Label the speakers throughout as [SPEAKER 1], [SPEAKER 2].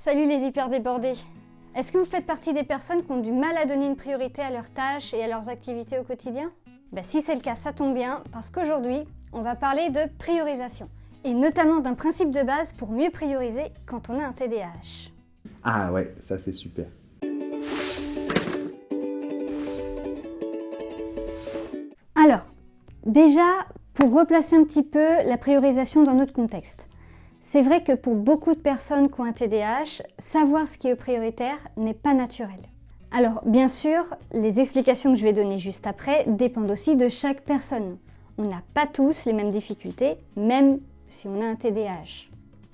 [SPEAKER 1] Salut les hyper débordés. Est-ce que vous faites partie des personnes qui ont du mal à donner une priorité à leurs tâches et à leurs activités au quotidien? Si c'est le cas, ça tombe bien, parce qu'aujourd'hui, on va parler de priorisation, et notamment d'un principe de base pour mieux prioriser quand on a un TDAH.
[SPEAKER 2] Ah ouais, ça c'est super.
[SPEAKER 1] Alors, déjà, pour replacer un petit peu la priorisation dans notre contexte. C'est vrai que pour beaucoup de personnes qui ont un TDAH, savoir ce qui est prioritaire n'est pas naturel. Alors, bien sûr, les explications que je vais donner juste après dépendent aussi de chaque personne. On n'a pas tous les mêmes difficultés, même si on a un TDAH.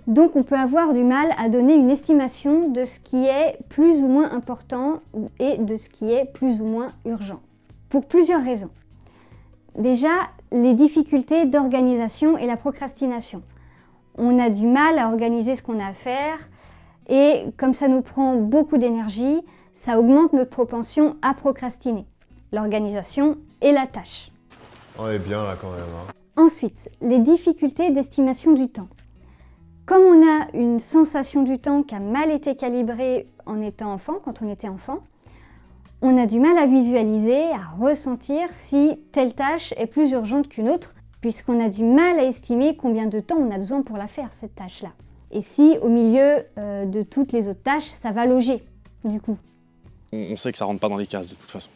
[SPEAKER 1] Donc, on peut avoir du mal à donner une estimation de ce qui est plus ou moins important et de ce qui est plus ou moins urgent. Pour plusieurs raisons. Déjà, les difficultés d'organisation et la procrastination. On a du mal à organiser ce qu'on a à faire et comme ça nous prend beaucoup d'énergie, ça augmente notre propension à procrastiner, l'organisation et la tâche.
[SPEAKER 3] On est bien là quand même. Hein.
[SPEAKER 1] Ensuite, les difficultés d'estimation du temps. Comme on a une sensation du temps qui a mal été calibrée en étant enfant, quand on était enfant, on a du mal à visualiser, à ressentir si telle tâche est plus urgente qu'une autre, puisqu'on a du mal à estimer combien de temps on a besoin pour la faire, cette tâche-là. Et si, au milieu de toutes les autres tâches, ça va loger, du coup.
[SPEAKER 4] On sait que ça rentre pas dans les cases, de toute façon.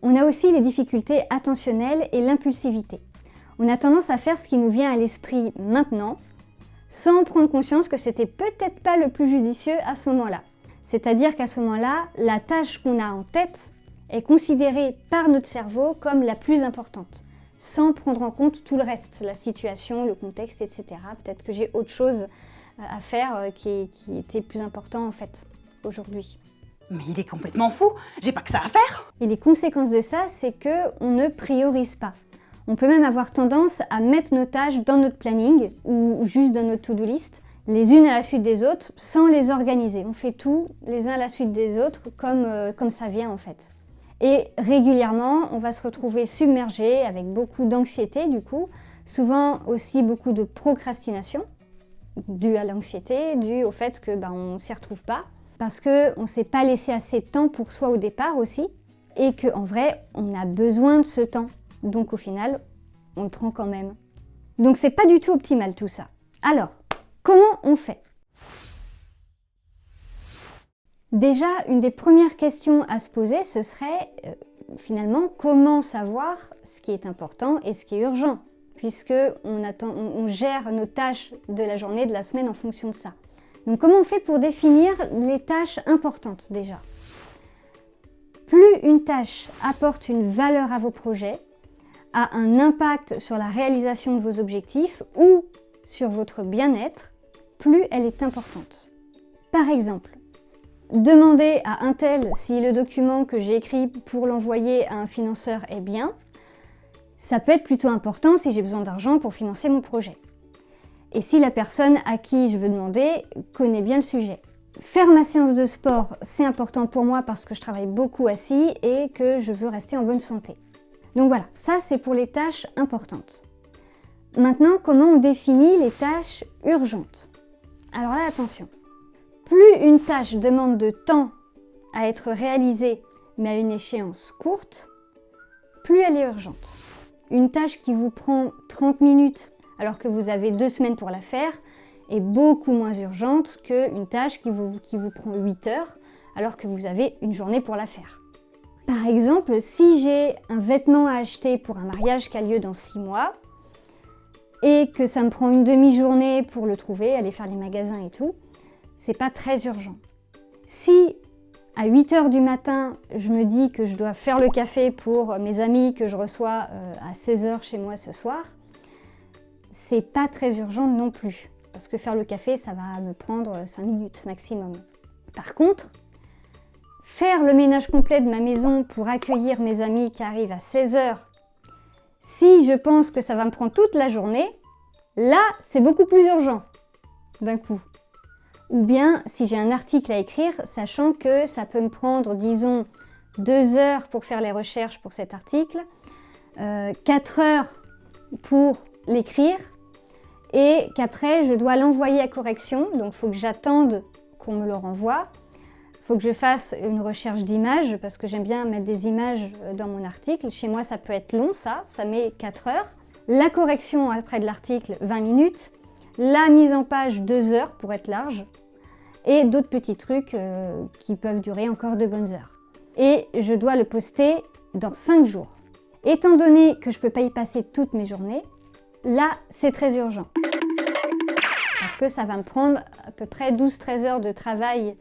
[SPEAKER 1] On a aussi les difficultés attentionnelles et l'impulsivité. On a tendance à faire ce qui nous vient à l'esprit maintenant, sans prendre conscience que c'était peut-être pas le plus judicieux à ce moment-là. C'est-à-dire qu'à ce moment-là, la tâche qu'on a en tête est considérée par notre cerveau comme la plus importante, sans prendre en compte tout le reste, la situation, le contexte, etc. Peut-être que j'ai autre chose à faire qui était plus important en fait, aujourd'hui.
[SPEAKER 5] Mais il est complètement fou, j'ai pas que ça à faire.
[SPEAKER 1] Et les conséquences de ça, c'est qu'on ne priorise pas. On peut même avoir tendance à mettre nos tâches dans notre planning ou juste dans notre to-do list, les unes à la suite des autres, sans les organiser. On fait tout les uns à la suite des autres comme ça vient en fait. Et régulièrement, on va se retrouver submergé avec beaucoup d'anxiété du coup, souvent aussi beaucoup de procrastination, due à l'anxiété, due au fait que on ne s'y retrouve pas, parce qu'on ne s'est pas laissé assez de temps pour soi au départ aussi, et qu'en vrai, on a besoin de ce temps. Donc au final, on le prend quand même. Donc c'est pas du tout optimal tout ça. Alors, comment on fait ? Déjà, une des premières questions à se poser, ce serait finalement comment savoir ce qui est important et ce qui est urgent, puisqu'on gère nos tâches de la journée, de la semaine en fonction de ça. Donc comment on fait pour définir les tâches importantes déjà ? Plus une tâche apporte une valeur à vos projets, a un impact sur la réalisation de vos objectifs ou sur votre bien-être, plus elle est importante. Par exemple, demander à un tel si le document que j'ai écrit pour l'envoyer à un financeur est bien, ça peut être plutôt important si j'ai besoin d'argent pour financer mon projet. Et si la personne à qui je veux demander connaît bien le sujet. Faire ma séance de sport, c'est important pour moi parce que je travaille beaucoup assis et que je veux rester en bonne santé. Donc voilà, ça c'est pour les tâches importantes. Maintenant, comment on définit les tâches urgentes ? Alors là, attention. Plus une tâche demande de temps à être réalisée, mais à une échéance courte, plus elle est urgente. Une tâche qui vous prend 30 minutes alors que vous avez 2 semaines pour la faire est beaucoup moins urgente qu'une tâche qui vous prend 8 heures alors que vous avez une journée pour la faire. Par exemple, si j'ai un vêtement à acheter pour un mariage qui a lieu dans 6 mois et que ça me prend une demi-journée pour le trouver, aller faire les magasins et tout, c'est pas très urgent. Si à 8h du matin, je me dis que je dois faire le café pour mes amis que je reçois à 16h chez moi ce soir, c'est pas très urgent non plus. Parce que faire le café, ça va me prendre 5 minutes maximum. Par contre, faire le ménage complet de ma maison pour accueillir mes amis qui arrivent à 16h, si je pense que ça va me prendre toute la journée, là, c'est beaucoup plus urgent d'un coup. Ou bien, si j'ai un article à écrire, sachant que ça peut me prendre, disons, 2 heures pour faire les recherches pour cet article, 4 heures pour l'écrire, et qu'après, je dois l'envoyer à correction, donc il faut que j'attende qu'on me le renvoie. Il faut que je fasse une recherche d'images parce que j'aime bien mettre des images dans mon article. Chez moi, ça peut être long, ça met 4 heures. La correction après de l'article, 20 minutes. La mise en page, 2 heures pour être large. Et d'autres petits trucs qui peuvent durer encore de bonnes heures. Et je dois le poster dans 5 jours. Étant donné que je ne peux pas y passer toutes mes journées, là, c'est très urgent. Parce que ça va me prendre à peu près 12-13 heures de travail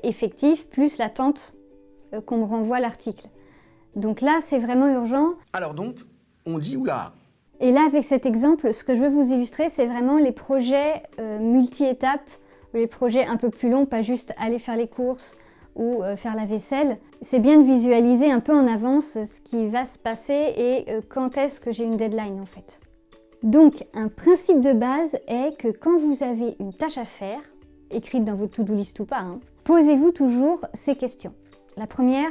[SPEAKER 1] effectif, plus l'attente qu'on me renvoie l'article. Donc là, c'est vraiment urgent.
[SPEAKER 6] Alors donc, on dit oula.
[SPEAKER 1] Et là, avec cet exemple, ce que je veux vous illustrer, c'est vraiment les projets multi-étapes, les projets un peu plus longs, pas juste aller faire les courses ou faire la vaisselle. C'est bien de visualiser un peu en avance ce qui va se passer et quand est-ce que j'ai une deadline en fait. Donc, un principe de base est que quand vous avez une tâche à faire, écrite dans votre to-do list ou pas, posez-vous toujours ces questions. La première,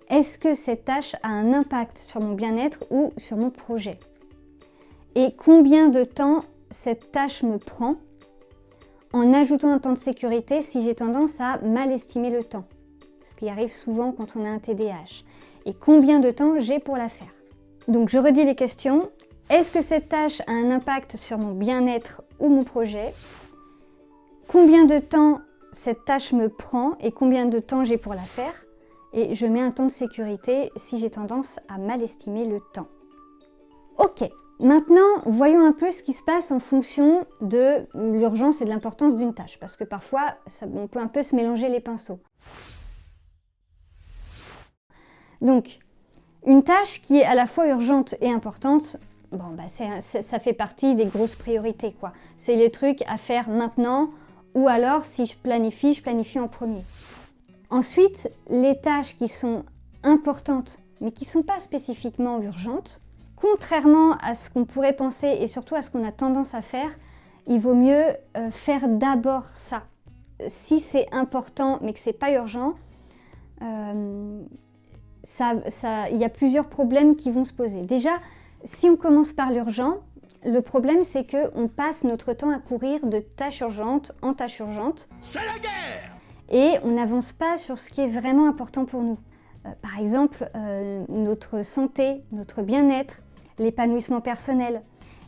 [SPEAKER 1] est-ce que cette tâche a un impact sur mon bien-être ou sur mon projet? Et combien de temps cette tâche me prend? En ajoutant un temps de sécurité si j'ai tendance à mal estimer le temps, ce qui arrive souvent quand on a un TDAH. Et combien de temps j'ai pour la faire? Donc je redis les questions. Est-ce que cette tâche a un impact sur mon bien-être ou mon projet? Combien de temps cette tâche me prend et combien de temps j'ai pour la faire? Et je mets un temps de sécurité si j'ai tendance à mal estimer le temps. Ok, maintenant voyons un peu ce qui se passe en fonction de l'urgence et de l'importance d'une tâche, parce que parfois on peut un peu se mélanger les pinceaux. Donc, une tâche qui est à la fois urgente et importante, ça fait partie des grosses priorités, quoi. C'est les trucs à faire maintenant, ou alors si je planifie en premier. Ensuite, les tâches qui sont importantes, mais qui ne sont pas spécifiquement urgentes, contrairement à ce qu'on pourrait penser et surtout à ce qu'on a tendance à faire, il vaut mieux faire d'abord ça. Si c'est important mais que ce n'est pas urgent, il y a plusieurs problèmes qui vont se poser. Déjà, si on commence par l'urgent, le problème c'est qu'on passe notre temps à courir de tâche urgente en tâche urgente.
[SPEAKER 6] C'est la guerre!
[SPEAKER 1] Et on n'avance pas sur ce qui est vraiment important pour nous. Par exemple, notre santé, notre bien-être, l'épanouissement personnel.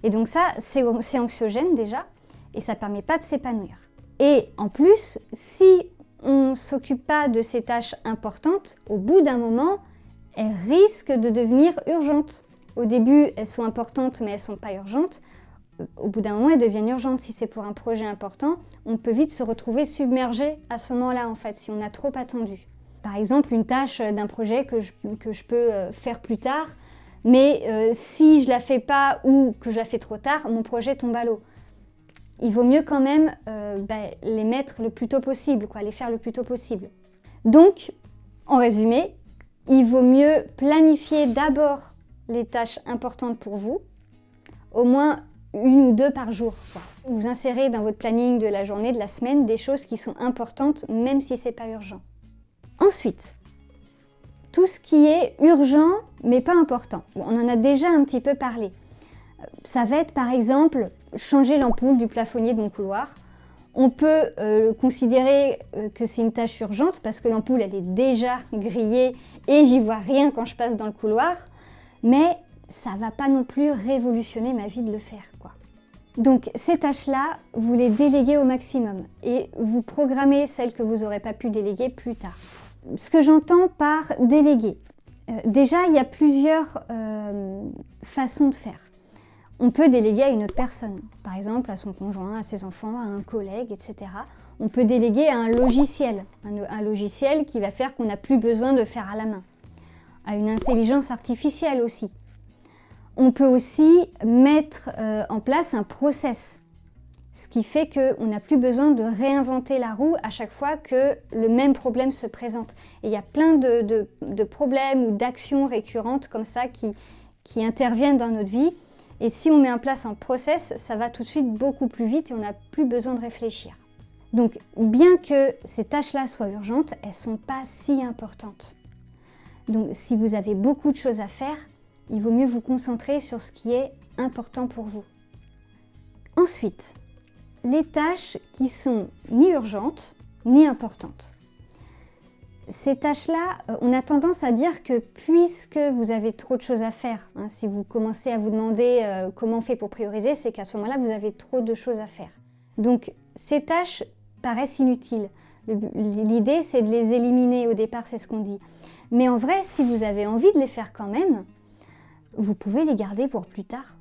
[SPEAKER 1] Et donc ça, c'est anxiogène déjà, et ça ne permet pas de s'épanouir. Et en plus, si on ne s'occupe pas de ces tâches importantes, au bout d'un moment, elles risquent de devenir urgentes. Au début, elles sont importantes, mais elles ne sont pas urgentes. Au bout d'un moment, elles deviennent urgentes. Si c'est pour un projet important, on peut vite se retrouver submergé à ce moment-là, en fait, si on a trop attendu. Par exemple, une tâche d'un projet que je peux faire plus tard, mais si je ne la fais pas ou que je la fais trop tard, mon projet tombe à l'eau. Il vaut mieux quand même les mettre le plus tôt possible, les faire le plus tôt possible. Donc, en résumé, il vaut mieux planifier d'abord les tâches importantes pour vous, au moins 1 ou 2 par jour. Vous insérez dans votre planning de la journée, de la semaine, des choses qui sont importantes, même si ce n'est pas urgent. Ensuite, tout ce qui est urgent, mais pas important. Bon, on en a déjà un petit peu parlé. Ça va être par exemple changer l'ampoule du plafonnier de mon couloir. On peut considérer que c'est une tâche urgente parce que l'ampoule elle est déjà grillée et j'y vois rien quand je passe dans le couloir, mais ça ne va pas non plus révolutionner ma vie de le faire, quoi. Donc ces tâches-là, vous les déléguez au maximum et vous programmez celles que vous n'aurez pas pu déléguer plus tard. Ce que j'entends par déléguer, déjà il y a plusieurs façons de faire. On peut déléguer à une autre personne, par exemple à son conjoint, à ses enfants, à un collègue, etc. On peut déléguer à un logiciel qui va faire qu'on n'a plus besoin de faire à la main, à une intelligence artificielle aussi. On peut aussi mettre en place un process, ce qui fait qu'on n'a plus besoin de réinventer la roue à chaque fois que le même problème se présente. Et il y a plein de problèmes ou d'actions récurrentes comme ça qui interviennent dans notre vie. Et si on met en place un process, ça va tout de suite beaucoup plus vite et on n'a plus besoin de réfléchir. Donc, bien que ces tâches-là soient urgentes, elles ne sont pas si importantes. Donc, si vous avez beaucoup de choses à faire, il vaut mieux vous concentrer sur ce qui est important pour vous. Ensuite, les tâches qui sont ni urgentes, ni importantes. Ces tâches-là, on a tendance à dire que puisque vous avez trop de choses à faire, hein, si vous commencez à vous demander comment on fait pour prioriser, c'est qu'à ce moment-là, vous avez trop de choses à faire. Donc, ces tâches paraissent inutiles. L'idée, c'est de les éliminer au départ, c'est ce qu'on dit. Mais en vrai, si vous avez envie de les faire quand même, vous pouvez les garder pour plus tard.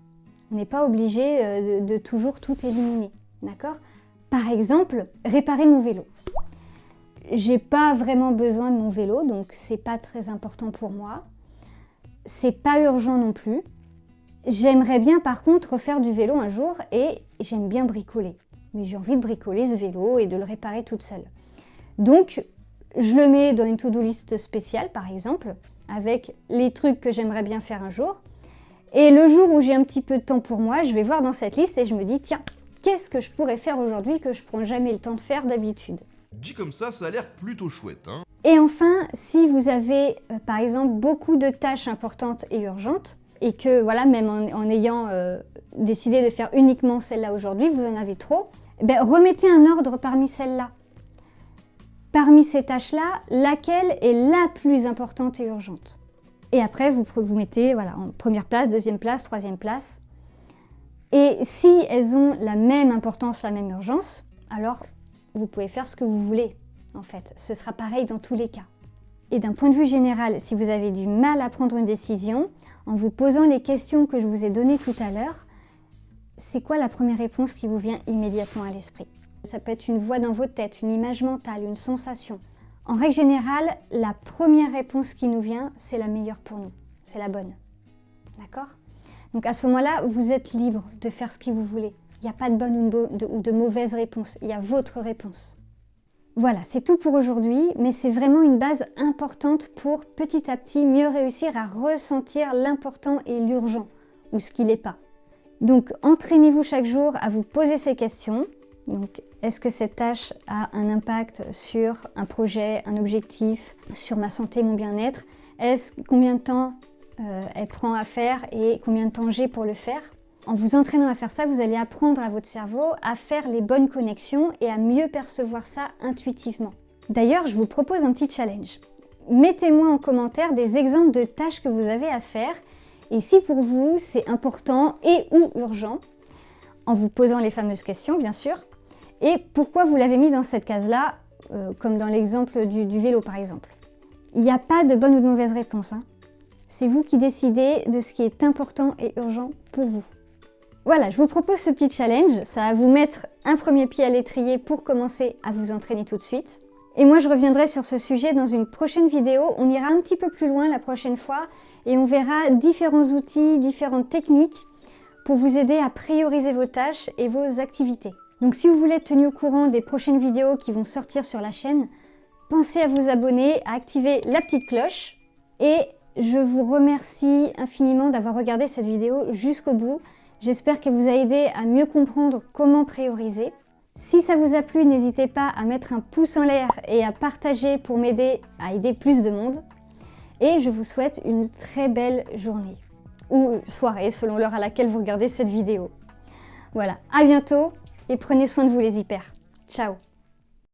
[SPEAKER 1] On n'est pas obligé de toujours tout éliminer, d'accord ? Par exemple, réparer mon vélo. J'ai pas vraiment besoin de mon vélo, donc c'est pas très important pour moi. C'est pas urgent non plus. J'aimerais bien par contre refaire du vélo un jour et j'aime bien bricoler. Mais j'ai envie de bricoler ce vélo et de le réparer toute seule. Donc, je le mets dans une to-do list spéciale, par exemple, avec les trucs que j'aimerais bien faire un jour. Et le jour où j'ai un petit peu de temps pour moi, je vais voir dans cette liste et je me dis, tiens, qu'est-ce que je pourrais faire aujourd'hui que je prends jamais le temps de faire d'habitude ?
[SPEAKER 7] Dit comme ça a l'air plutôt chouette, hein.
[SPEAKER 1] Et enfin, si vous avez, par exemple, beaucoup de tâches importantes et urgentes, et que, voilà, même en ayant décidé de faire uniquement celle-là aujourd'hui, vous en avez trop, ben, remettez un ordre parmi celles-là. Parmi ces tâches-là, laquelle est la plus importante et urgente ? Et après, vous mettez voilà, en première place, deuxième place, troisième place. Et si elles ont la même importance, la même urgence, alors vous pouvez faire ce que vous voulez, en fait. Ce sera pareil dans tous les cas. Et d'un point de vue général, si vous avez du mal à prendre une décision, en vous posant les questions que je vous ai données tout à l'heure, c'est quoi la première réponse qui vous vient immédiatement à l'esprit ? Ça peut être une voix dans votre tête, une image mentale, une sensation. En règle générale, la première réponse qui nous vient, c'est la meilleure pour nous. C'est la bonne. D'accord ? Donc à ce moment-là, vous êtes libre de faire ce que vous voulez. Il n'y a pas de bonne ou de mauvaise réponse. Il y a votre réponse. Voilà, c'est tout pour aujourd'hui, mais c'est vraiment une base importante pour petit à petit mieux réussir à ressentir l'important et l'urgent, ou ce qui l'est pas. Donc entraînez-vous chaque jour à vous poser ces questions. Donc, est-ce que cette tâche a un impact sur un projet, un objectif, sur ma santé, mon bien-être ? Combien de temps elle prend à faire et combien de temps j'ai pour le faire ? En vous entraînant à faire ça, vous allez apprendre à votre cerveau à faire les bonnes connexions et à mieux percevoir ça intuitivement. D'ailleurs, je vous propose un petit challenge. Mettez-moi en commentaire des exemples de tâches que vous avez à faire et si pour vous c'est important et ou urgent, en vous posant les fameuses questions bien sûr, et pourquoi vous l'avez mis dans cette case-là, comme dans l'exemple du vélo par exemple. Il n'y a pas de bonne ou de mauvaise réponse, hein. C'est vous qui décidez de ce qui est important et urgent pour vous. Voilà, je vous propose ce petit challenge, ça va vous mettre un premier pied à l'étrier pour commencer à vous entraîner tout de suite. Et moi je reviendrai sur ce sujet dans une prochaine vidéo, on ira un petit peu plus loin la prochaine fois et on verra différents outils, différentes techniques pour vous aider à prioriser vos tâches et vos activités. Donc si vous voulez être tenu au courant des prochaines vidéos qui vont sortir sur la chaîne, pensez à vous abonner, à activer la petite cloche et je vous remercie infiniment d'avoir regardé cette vidéo jusqu'au bout. J'espère qu'elle vous a aidé à mieux comprendre comment prioriser. Si ça vous a plu, n'hésitez pas à mettre un pouce en l'air et à partager pour m'aider à aider plus de monde. Et je vous souhaite une très belle journée ou soirée selon l'heure à laquelle vous regardez cette vidéo. Voilà, à bientôt et prenez soin de vous les hyper. Ciao!